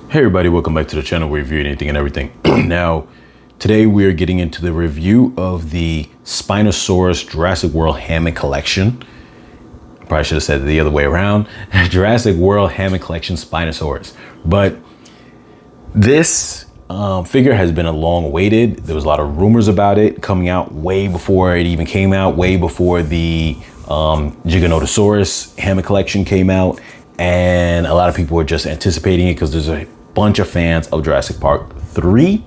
Hey everybody, welcome back to the channel where we review anything and everything. Now, today we are getting into the review of the Spinosaurus Jurassic World Hammond Collection. Probably should have said it the other way around. Jurassic World Hammond Collection Spinosaurus. But this figure has been a long awaited. There was a lot of rumors about it coming out way before it even came out, way before the Giganotosaurus Hammond Collection came out. And a lot of people were just anticipating it because there's a bunch of fans of Jurassic Park 3.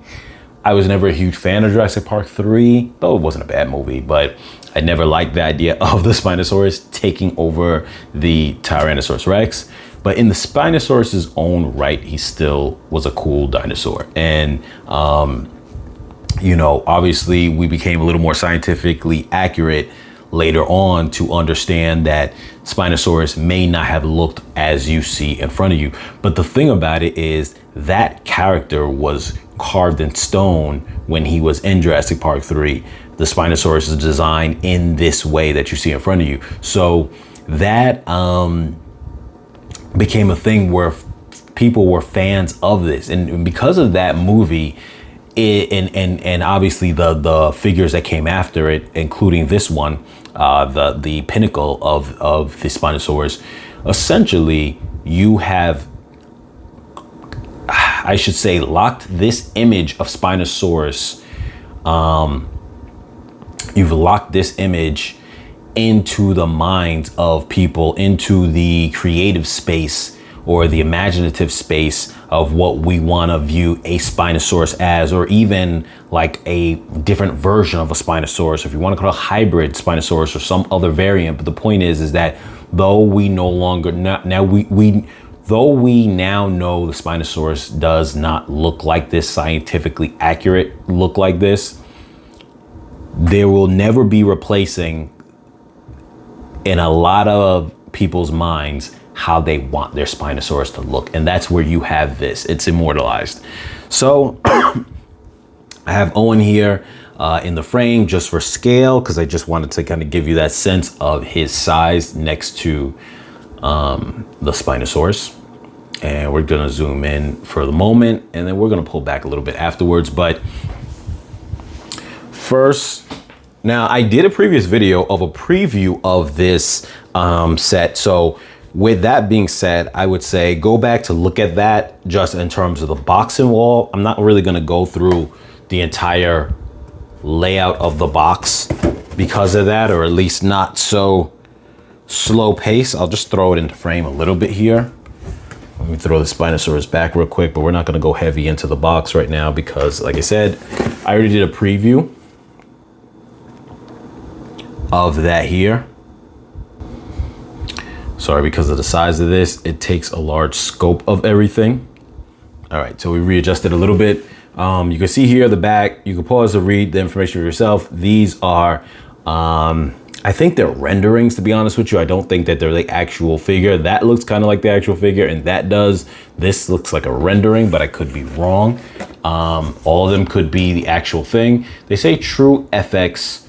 I was never a huge fan of Jurassic Park 3, though it wasn't a bad movie, but I never liked the idea of the Spinosaurus taking over the Tyrannosaurus Rex. But in the Spinosaurus's own right, he still was a cool dinosaur. And, you know, obviously we became a little more scientifically accurate later on to understand that Spinosaurus may not have looked as you see in front of you. But the thing about it is that character was carved in stone when he was in Jurassic Park 3. The Spinosaurus is designed in this way that you see in front of you. So that became a thing where people were fans of this. And because of that movie, and obviously the figures that came after it, including this one, the pinnacle of the Spinosaurus, essentially you have, I should say, locked this image of Spinosaurus. You've locked this image into the minds of people, into the creative space or the imaginative space of what we want to view a Spinosaurus as, or even like a different version of a Spinosaurus, if you want to call it a hybrid Spinosaurus or some other variant. But the point is that though we no longer though we now know the Spinosaurus does not look like this, scientifically accurate look like this, there will never be replacing in a lot of people's minds how they want their Spinosaurus to look. And that's where you have this. It's immortalized. So I have Owen here in the frame just for scale, because I just wanted to kind of give you that sense of his size next to the Spinosaurus. And we're going to zoom in for the moment, and then we're going to pull back a little bit afterwards. But first, now I did a previous video of a preview of this set. So with that being said, I would say go back to look at that just in terms of the boxing wall. I'm not really going to go through the entire layout of the box because of that, or at least not so slow pace. I'll just throw it into frame a little bit here. Let me throw the Spinosaurus back real quick, but we're not going to go heavy into the box right now because, like I said, I already did a preview of that here. Sorry, because of the size of this, it takes a large scope of everything. All right, so we readjusted a little bit. You can see here the back. You can pause to read the information for yourself. These are, I think they're renderings, to be honest with you. I don't think that they're the actual figure. That looks kind of like the actual figure, and that does. This looks like a rendering, but I could be wrong. All of them could be the actual thing. They say True FX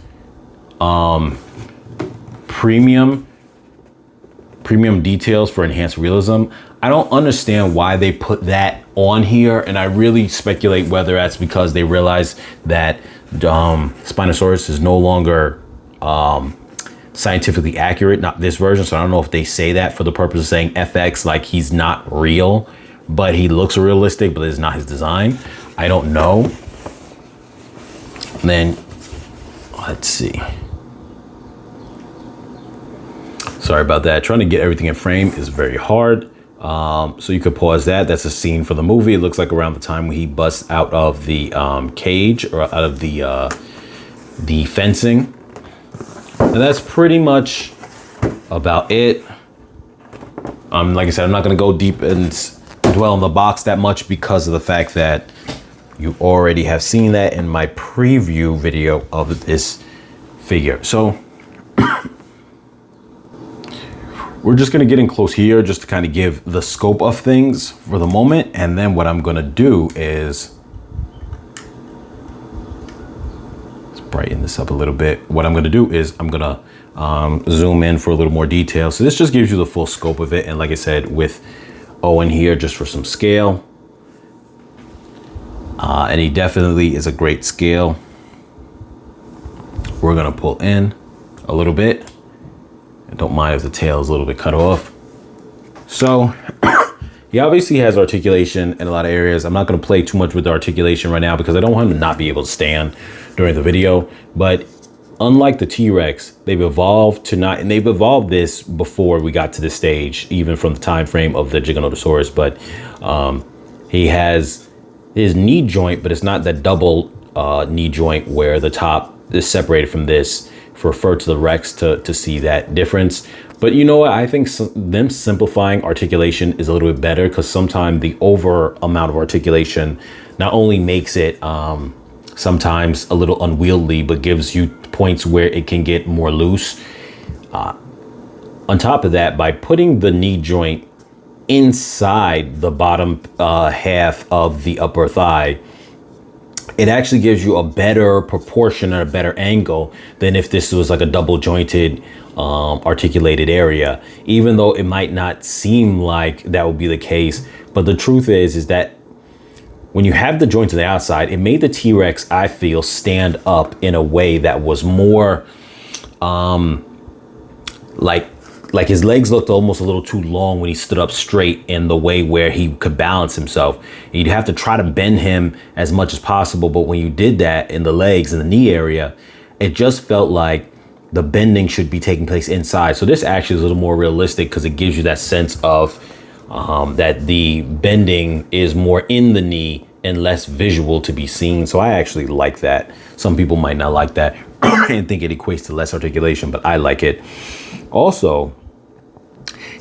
premium details for enhanced realism. I don't understand why they put that on here, and I really speculate whether that's because they realize that Spinosaurus is no longer scientifically accurate, not this version. So I don't know if they say that for the purpose of saying FX, like he's not real, but he looks realistic, but it's not his design. I don't know. And then let's see. Sorry about that. Trying to get everything in frame is very hard. So you could pause that. That's a scene for the movie. It looks like around the time when he busts out of the cage, or out of the fencing. And that's pretty much about it. Like I said, I'm not going to go deep and dwell on the box that much because of the fact that you already have seen that in my preview video of this figure. So we're just going to get in close here just to kind of give the scope of things for the moment. And then what I'm going to do is, let's brighten this up a little bit. What I'm going to do is I'm going to zoom in for a little more detail. So this just gives you the full scope of it. And like I said, with Owen here, just for some scale, And he definitely is a great scale. We're gonna pull in a little bit. I don't mind if the tail is a little bit cut off. So he obviously has articulation in a lot of areas. I'm not gonna play too much with the articulation right now because I don't want him to not be able to stand during the video. But unlike the T-Rex, they've evolved to not, and they've evolved this before we got to this stage, even from the time frame of the Giganotosaurus. But he has his knee joint, but it's not that double knee joint where the top is separated from this. Refer to the Rex to see that difference. But you know what? I think them simplifying articulation is a little bit better, because sometimes the over amount of articulation not only makes it sometimes a little unwieldy, but gives you points where it can get more loose. On top of that, by putting the knee joint inside the bottom half of the upper thigh, it actually gives you a better proportion and a better angle than if this was like a double jointed articulated area, even though it might not seem like that would be the case. But the truth is that when you have the joints on the outside, it made the T-Rex, I feel, stand up in a way that was more like his legs looked almost a little too long when he stood up straight, in the way where he could balance himself. You'd have to try to bend him as much as possible. But when you did that in the legs and the knee area, it just felt like the bending should be taking place inside. So this actually is a little more realistic, because it gives you that sense of that the bending is more in the knee and less visual to be seen. So I actually like that. Some people might not like that and think it equates to less articulation, but I like it. Also,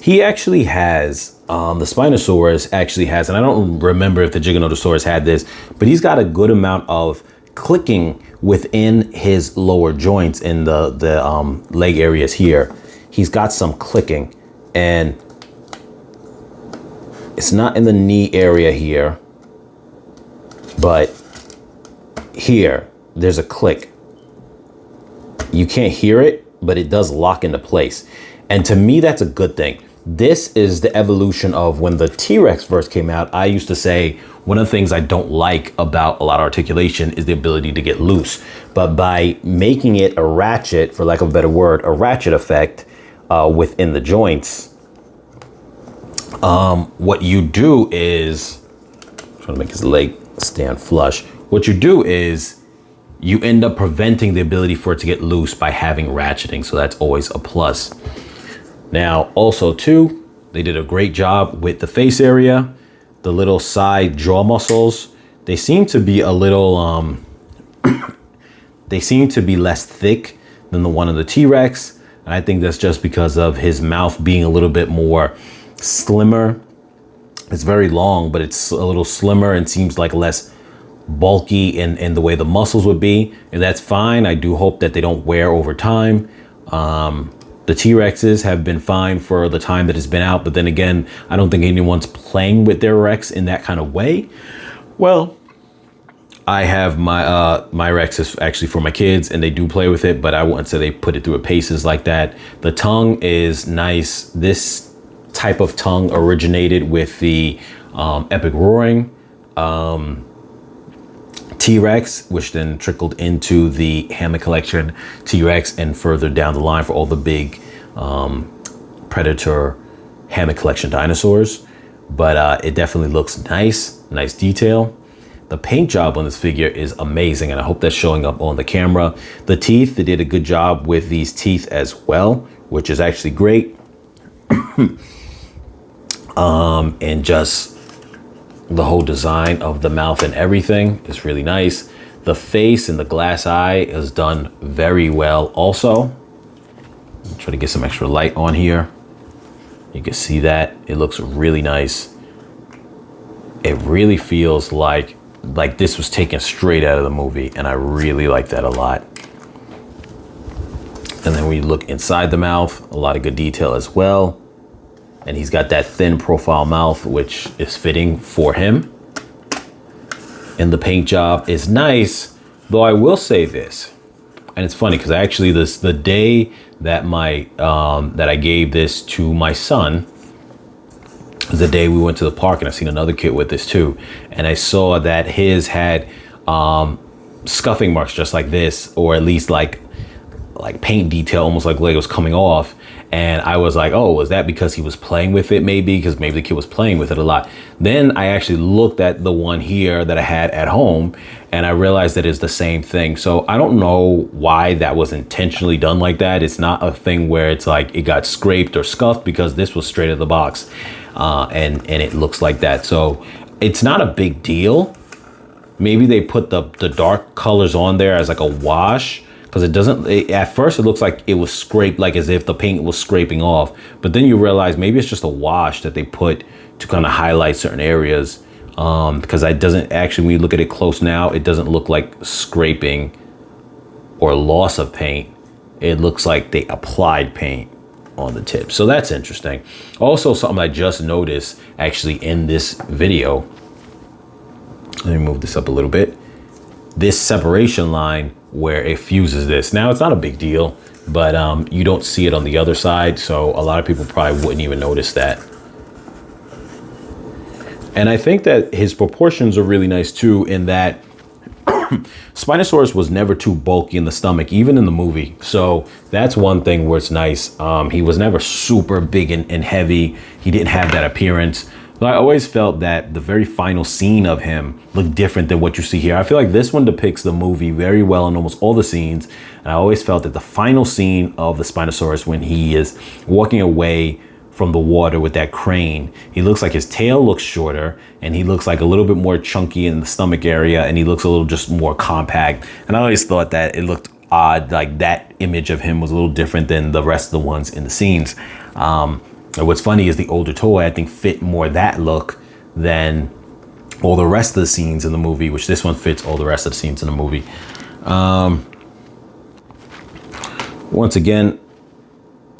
he actually has, the Spinosaurus actually has, and I don't remember if the Giganotosaurus had this, but he's got a good amount of clicking within his lower joints in the leg areas here. He's got some clicking, and it's not in the knee area here, but here, there's a click. You can't hear it, but it does lock into place. And to me, that's a good thing. This is the evolution of when the T-Rex first came out. I used to say one of the things I don't like about a lot of articulation is the ability to get loose. But by making it a ratchet, for lack of a better word, a ratchet effect within the joints, what you do is, I'm trying to make his leg stand flush. What you do is you end up preventing the ability for it to get loose by having ratcheting. So that's always a plus. Now, also too, they did a great job with the face area, the little side jaw muscles. They seem to be a little, they seem to be less thick than the one of the T-Rex. And I think that's just because of his mouth being a little bit more slimmer. It's very long, but it's a little slimmer and seems like less bulky in the way the muscles would be. And that's fine. I do hope that they don't wear over time. The T-Rexes have been fine for the time that it's been out, but then again, I don't think anyone's playing with their Rex in that kind of way. Well, I have my Rex is actually for my kids, and they do play with it, but I wouldn't say they put it through its paces like that. The tongue is nice. This type of tongue originated with the Epic Roaring T-Rex, which then trickled into the Hammond Collection T-Rex, and further down the line for all the big Predator Hammond Collection dinosaurs. But it definitely looks nice detail. The paint job on this figure is amazing, and I hope that's showing up on the camera. The teeth, they did a good job with these teeth as well, which is actually great. And just the whole design of the mouth and everything is really nice. The face and the glass eye is done very well also. Try to get some extra light on here. You can see that it looks really nice. It really feels like this was taken straight out of the movie, and I really like that a lot. And then when you look inside the mouth, a lot of good detail as well. And he's got that thin profile mouth, which is fitting for him. And the paint job is nice, though I will say this, and it's funny because actually the day that that I gave this to my son, the day we went to the park, and I seen another kid with this too, and I saw that his had scuffing marks just like this, or at least like paint detail, almost like Legos coming off. And I was like, oh, was that because he was playing with it? Maybe because maybe the kid was playing with it a lot. Then I actually looked at the one here that I had at home, and I realized that it's the same thing. So I don't know why that was intentionally done like that. It's not a thing where it's like it got scraped or scuffed, because this was straight out of the box, and it looks like that. So it's not a big deal. Maybe they put the dark colors on there as like a wash, because it doesn't, at first it looks like it was scraped, like as if the paint was scraping off, but then you realize maybe it's just a wash that they put to kind of highlight certain areas, because it doesn't actually, when you look at it close now, it doesn't look like scraping or loss of paint. It looks like they applied paint on the tip. So that's interesting. Also, something I just noticed actually in this video, let me move this up a little bit, this separation line where it fuses this. Now, it's not a big deal, but you don't see it on the other side, so a lot of people probably wouldn't even notice that. And I think that his proportions are really nice too, in that Spinosaurus was never too bulky in the stomach, even in the movie. So that's one thing where it's nice. He was never super big and heavy. He didn't have that appearance. But I always felt that the very final scene of him looked different than what you see here. I feel like this one depicts the movie very well in almost all the scenes. And I always felt that the final scene of the Spinosaurus, when he is walking away from the water with that crane, he looks like his tail looks shorter, and he looks like a little bit more chunky in the stomach area, and he looks a little just more compact. And I always thought that it looked odd, like that image of him was a little different than the rest of the ones in the scenes. And what's funny is the older toy, I think, fit more that look than all the rest of the scenes in the movie, which this one fits all the rest of the scenes in the movie. Once again,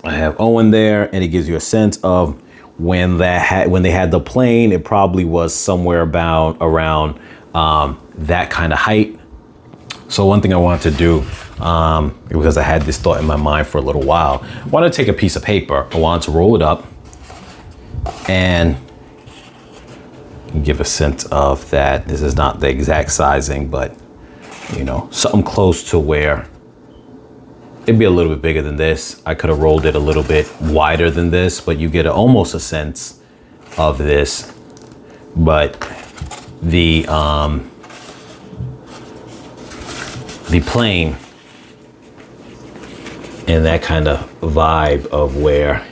I have Owen there, and it gives you a sense of when they had the plane, it probably was somewhere around that kind of height. So one thing I wanted to do, because I had this thought in my mind for a little while, I wanted to take a piece of paper. I wanted to roll it up and give a sense of that. This is not the exact sizing, but you know, something close to where it'd be a little bit bigger than this. I could have rolled it a little bit wider than this, but you get almost a sense of this. But the plane and that kind of vibe of where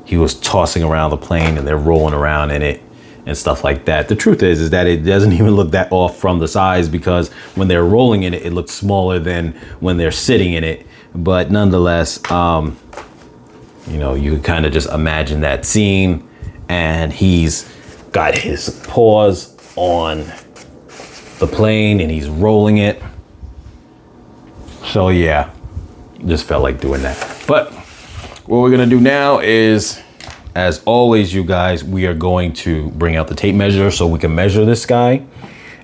he was tossing around the plane and they're rolling around in it and stuff like that. The truth is that it doesn't even look that off from the size, because when they're rolling in it, it looks smaller than when they're sitting in it. But nonetheless, you know, you could kind of just imagine that scene, and he's got his paws on the plane and he's rolling it. So yeah, just felt like doing that. But what we're gonna do now is, as always, you guys, we are going to bring out the tape measure so we can measure this guy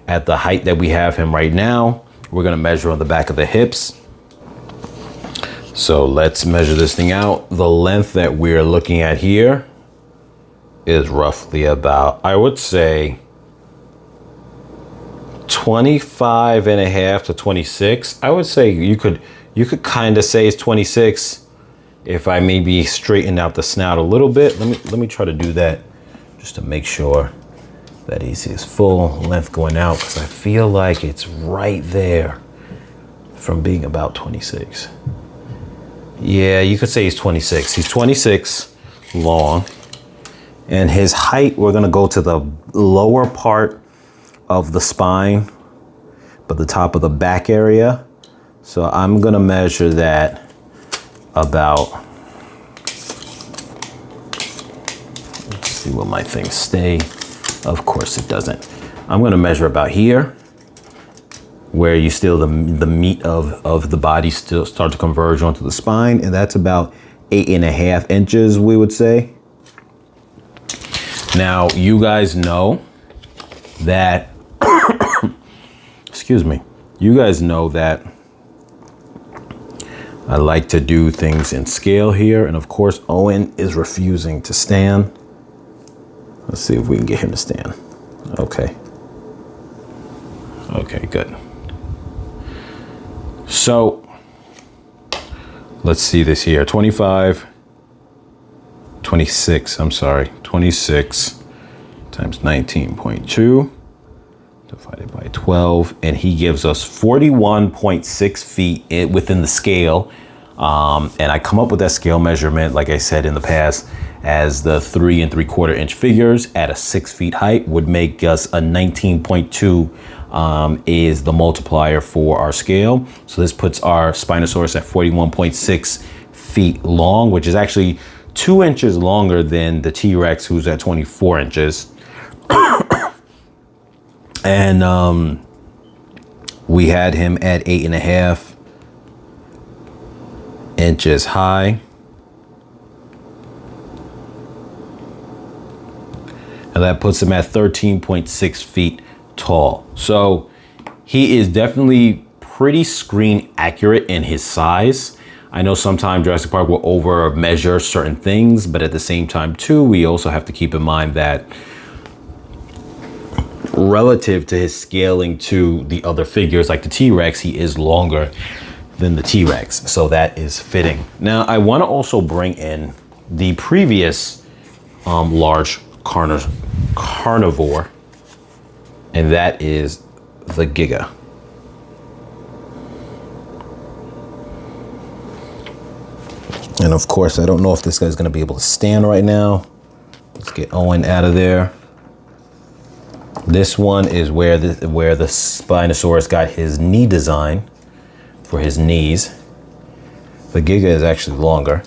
at the height that we have him right now. We're gonna measure on the back of the hips. So let's measure this thing out. The length that we're looking at here is roughly about, I would say, 25.5 to 26. I would say you could kind of say it's 26 if I maybe straighten out the snout a little bit. Let me try to do that just to make sure that he's his full length going out, because I feel like it's right there from being about 26. Yeah, you could say he's 26. He's 26 long, and his height, we're gonna go to the lower part of the spine, but the top of the back area. So I'm gonna measure that about, let's see, will my thing stay? Of course it doesn't. I'm gonna measure about here, where you still, the meat of the body still start to converge onto the spine, and that's about 8.5 inches, we would say. Now, you guys know that, excuse me, you guys know that I like to do things in scale here, and of course, Owen is refusing to stand. Let's see if we can get him to stand. Okay. Okay, good. So let's see this here. 26, I'm sorry. 26 times 19.2 divided by 12. And he gives us 41.6 feet within the scale. And I come up with that scale measurement, like I said in the past, as the 3 3/4 inch figures at a 6 feet height would make us a 19.2 is the multiplier for our scale. So this puts our Spinosaurus at 41.6 feet long, which is actually 2 inches longer than the T-Rex, who's at 24 inches. And we had him at 8.5 inches high. And that puts him at 13.6 feet tall. So he is definitely pretty screen accurate in his size. I know sometimes Jurassic Park will over measure certain things, but at the same time too, we also have to keep in mind that relative to his scaling to the other figures like the T-Rex, he is longer than the T-Rex. So that is fitting. Now I want to also bring in the previous large carnivore, and that is the Giga. And of course, I don't know if this guy's gonna be able to stand right now. Let's get Owen out of there. This one is where the Spinosaurus got his knee design for his knees. The Giga is actually longer.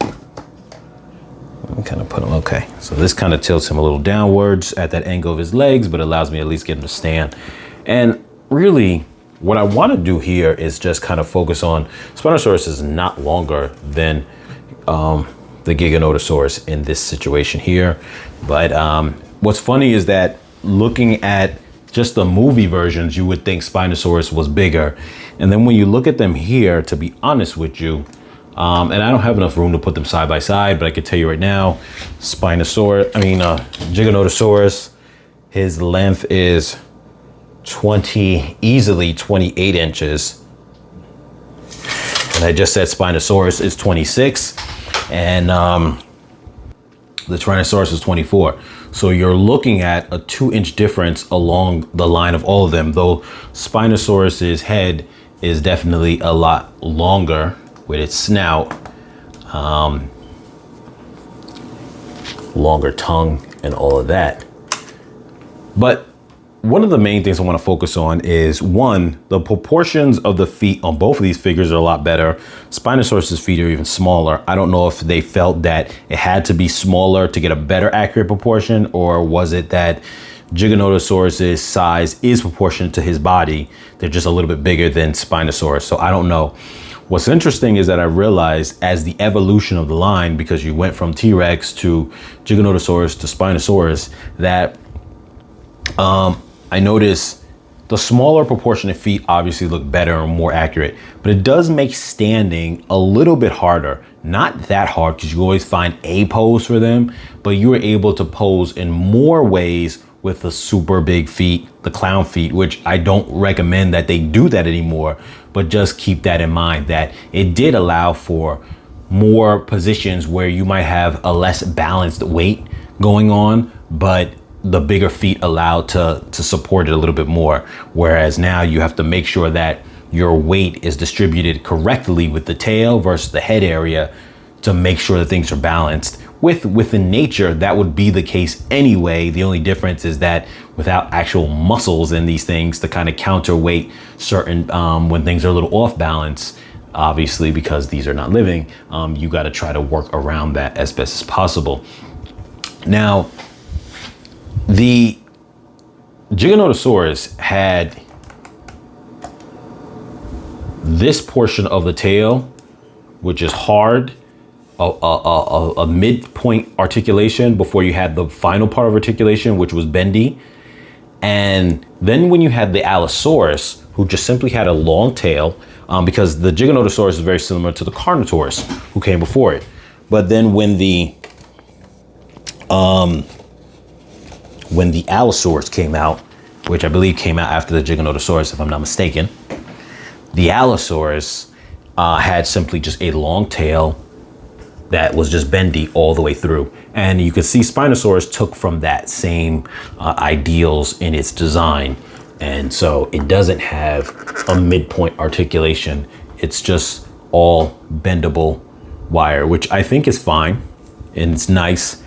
Let me kind of put him, okay. So this kind of tilts him a little downwards at that angle of his legs, but allows me to at least get him to stand. And really, what I want to do here is just kind of focus on Spinosaurus is not longer than the Giganotosaurus in this situation here. But what's funny is that looking at just the movie versions, you would think Spinosaurus was bigger. And then when you look at them here, to be honest with you, and I don't have enough room to put them side by side, but I can tell you right now, Giganotosaurus, his length is easily 28 inches. And I just said Spinosaurus is 26, and the Tyrannosaurus is 24. So you're looking at a 2-inch difference along the line of all of them, though Spinosaurus's head is definitely a lot longer with its snout, longer tongue and all of that. But one of the main things I want to focus on is, one, the proportions of the feet on both of these figures are a lot better. Spinosaurus's feet are even smaller. I don't know if they felt that it had to be smaller to get a better accurate proportion, or was it that Giganotosaurus's size is proportionate to his body. They're just a little bit bigger than Spinosaurus. So I don't know. What's interesting is that I realized as the evolution of the line, because you went from T-Rex to Giganotosaurus to Spinosaurus, that I noticed the smaller proportionate feet obviously look better and more accurate, but it does make standing a little bit harder. Not that hard, because you always find a pose for them, but you were able to pose in more ways with the super big feet, the clown feet, which I don't recommend that they do that anymore, but just keep that in mind that it did allow for more positions where you might have a less balanced weight going on, but the bigger feet allowed to support it a little bit more. Whereas now you have to make sure that your weight is distributed correctly with the tail versus the head area to make sure that things are balanced. Within nature, that would be the case anyway. The only difference is that without actual muscles in these things to kind of counterweight certain, when things are a little off balance, obviously because these are not living, you got to try to work around that as best as possible. Now, the Giganotosaurus had this portion of the tail, which is hard, a midpoint articulation before you had the final part of articulation, which was bendy. And then when you had the Allosaurus, who just simply had a long tail, because the Giganotosaurus is very similar to the Carnotaurus, who came before it. But then when the when the Allosaurus came out, which I believe came out after the Giganotosaurus, if I'm not mistaken. The Allosaurus had simply just a long tail that was just bendy all the way through. And you can see Spinosaurus took from that same ideals in its design. And so it doesn't have a midpoint articulation. It's just all bendable wire, which I think is fine and it's nice.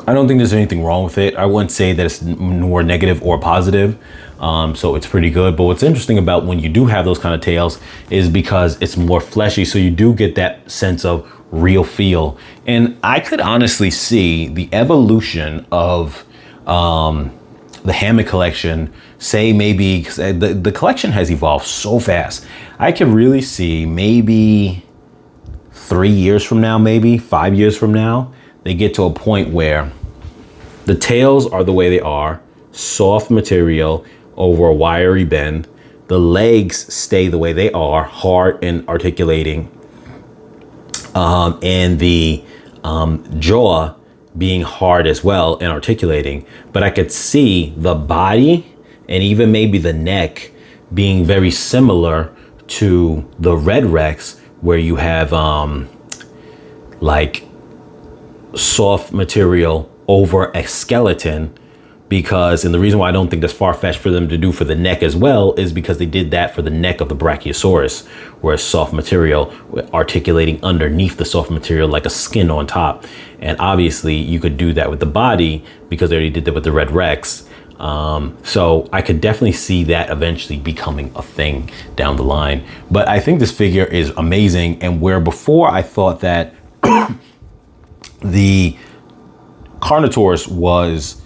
I don't think there's anything wrong with it. I wouldn't say that it's more negative or positive. So it's pretty good. But what's interesting about when you do have those kind of tails is because it's more fleshy. So you do get that sense of real feel. And I could honestly see the evolution of the Hammond collection, say maybe, cause the collection has evolved so fast. I could really see maybe 3 years from now, maybe 5 years from now, they get to a point where the tails are the way they are, soft material over a wiry bend. The legs stay the way they are, hard and articulating. And the jaw being hard as well and articulating. But I could see the body and even maybe the neck being very similar to the Red Rex, where you have like soft material over a skeleton. And the reason why I don't think that's far-fetched for them to do for the neck as well is because they did that for the neck of the Brachiosaurus, where it's soft material articulating underneath the soft material like a skin on top. And obviously you could do that with the body because they already did that with the Red Rex. So I could definitely see that eventually becoming a thing down the line. But I think this figure is amazing. And where before I thought that the Carnotaurus was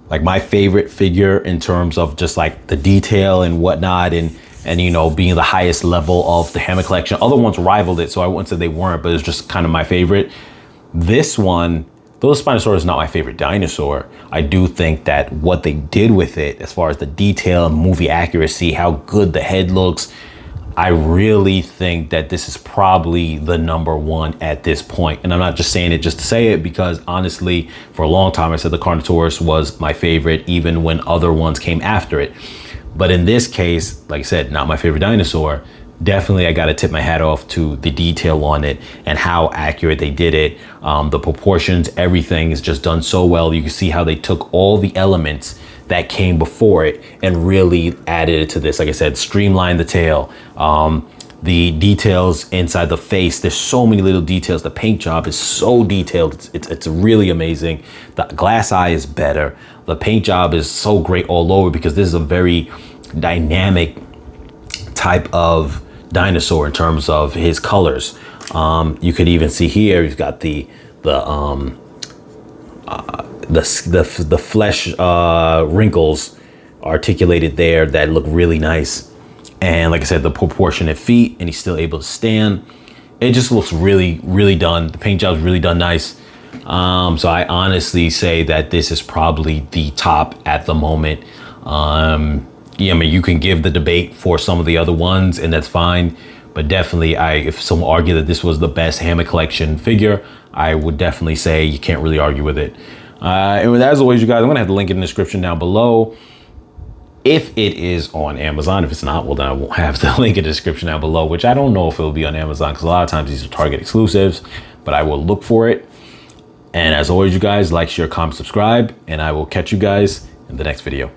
like my favorite figure in terms of just like the detail and whatnot, and you know, being the highest level of the Hammond collection. Other ones rivaled it, so I wouldn't say they weren't, but it's just kind of my favorite. This one, though the Spinosaurus is not my favorite dinosaur, I do think that what they did with it, as far as the detail and movie accuracy, how good the head looks, I really think that this is probably the number one at this point. And I'm not just saying it just to say it, because honestly, for a long time, I said the Carnotaurus was my favorite, even when other ones came after it. But in this case, like I said, not my favorite dinosaur. Definitely, I got to tip my hat off to the detail on it and how accurate they did it. The proportions, everything is just done so well. You can see how they took all the elements that came before it and really added it to this. Like I said, streamlined the tail, the details inside the face. There's so many little details. The paint job is so detailed. It's really amazing. The glass eye is better. The paint job is so great all over, because this is a very dynamic type of dinosaur in terms of his colors. You could even see here, he's got the flesh wrinkles articulated there that look really nice. And like I said, the proportionate feet, and he's still able to stand. It just looks really, really done. The paint job's really done nice. So I honestly say that this is probably the top at the moment. Yeah, I mean, you can give the debate for some of the other ones, and that's fine. But definitely, if someone argue that this was the best Hammond collection figure, I would definitely say you can't really argue with it. And as always, you guys, I'm gonna have the link in the description down below. If it is on Amazon. If it's not, well, then I won't have the link in the description down below, which I don't know if it'll be on Amazon, because a lot of times these are Target exclusives, but I will look for it. And as always, you guys, like, share, comment, subscribe, and I will catch you guys in the next video.